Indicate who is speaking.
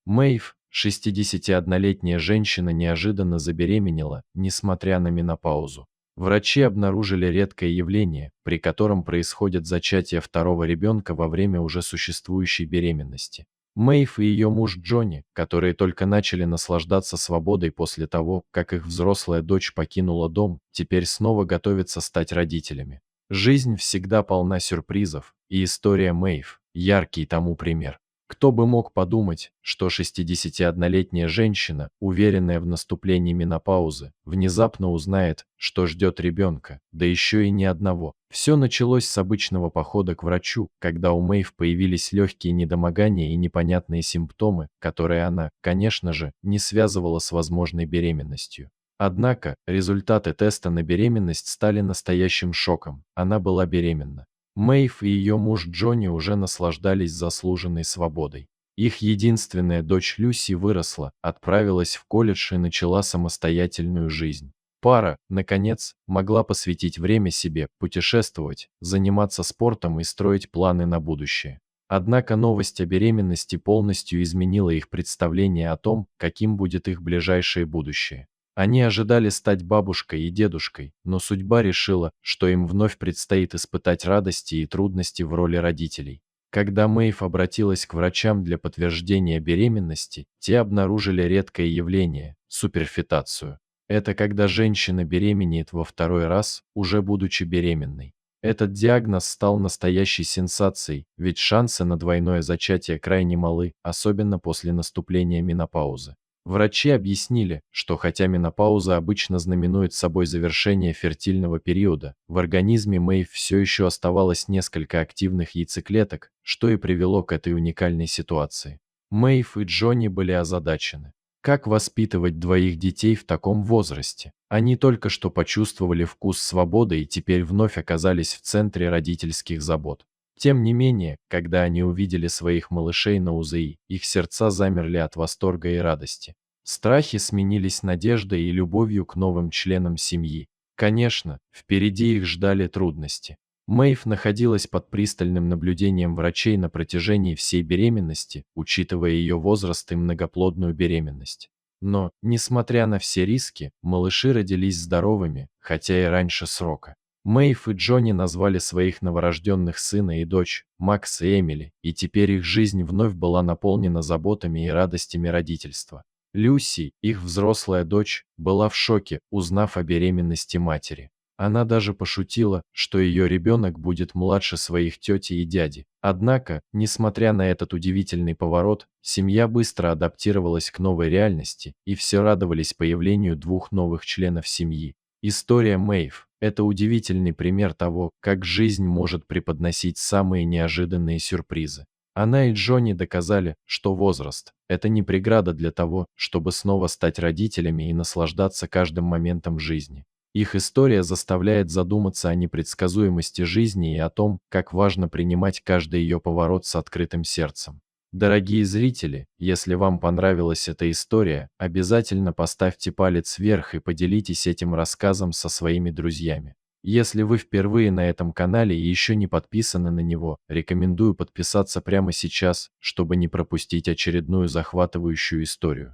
Speaker 1: Мэйв, 61-летняя женщина, неожиданно забеременела, несмотря на менопаузу. Врачи обнаружили редкое явление, при котором происходит зачатие второго ребенка во время уже существующей беременности. Мэйв и ее муж Джонни, которые только начали наслаждаться свободой после того, как их взрослая дочь покинула дом, теперь снова готовятся стать родителями. Жизнь всегда полна сюрпризов, и история Мэйв – яркий тому пример. Кто бы мог подумать, что 61-летняя женщина, уверенная в наступлении менопаузы, внезапно узнает, что ждет ребенка, да еще и не одного. Все началось с обычного похода к врачу, когда у Мэйв появились легкие недомогания и непонятные симптомы, которые она, конечно же, не связывала с возможной беременностью. Однако, результаты теста на беременность стали настоящим шоком. Она была беременна. Мэйв и ее муж Джонни уже наслаждались заслуженной свободой. Их единственная дочь Люси выросла, отправилась в колледж и начала самостоятельную жизнь. Пара, наконец, могла посвятить время себе, путешествовать, заниматься спортом и строить планы на будущее. Однако новость о беременности полностью изменила их представление о том, каким будет их ближайшее будущее. Они ожидали стать бабушкой и дедушкой, но судьба решила, что им вновь предстоит испытать радости и трудности в роли родителей. Когда Мэйв обратилась к врачам для подтверждения беременности, те обнаружили редкое явление – суперфетацию. Это когда женщина беременеет во второй раз, уже будучи беременной. Этот диагноз стал настоящей сенсацией, ведь шансы на двойное зачатие крайне малы, особенно после наступления менопаузы. Врачи объяснили, что хотя менопауза обычно знаменует собой завершение фертильного периода, в организме Мэйв все еще оставалось несколько активных яйцеклеток, что и привело к этой уникальной ситуации. Мэйв и Джонни были озадачены. Как воспитывать двоих детей в таком возрасте? Они только что почувствовали вкус свободы и теперь вновь оказались в центре родительских забот. Тем не менее, когда они увидели своих малышей на УЗИ, их сердца замерли от восторга и радости. Страхи сменились надеждой и любовью к новым членам семьи. Конечно, впереди их ждали трудности. Мэйв находилась под пристальным наблюдением врачей на протяжении всей беременности, учитывая ее возраст и многоплодную беременность. Но, несмотря на все риски, малыши родились здоровыми, хотя и раньше срока. Мэйв и Джонни назвали своих новорожденных сына и дочь, Макс и Эмили, и теперь их жизнь вновь была наполнена заботами и радостями родительства. Люси, их взрослая дочь, была в шоке, узнав о беременности матери. Она даже пошутила, что ее ребенок будет младше своих тети и дяди. Однако, несмотря на этот удивительный поворот, семья быстро адаптировалась к новой реальности, и все радовались появлению двух новых членов семьи. История Мэйв – это удивительный пример того, как жизнь может преподносить самые неожиданные сюрпризы. Она и Джонни доказали, что возраст – это не преграда для того, чтобы снова стать родителями и наслаждаться каждым моментом жизни. Их история заставляет задуматься о непредсказуемости жизни и о том, как важно принимать каждый ее поворот с открытым сердцем. Дорогие зрители, если вам понравилась эта история, обязательно поставьте палец вверх и поделитесь этим рассказом со своими друзьями. Если вы впервые на этом канале и еще не подписаны на него, рекомендую подписаться прямо сейчас, чтобы не пропустить очередную захватывающую историю.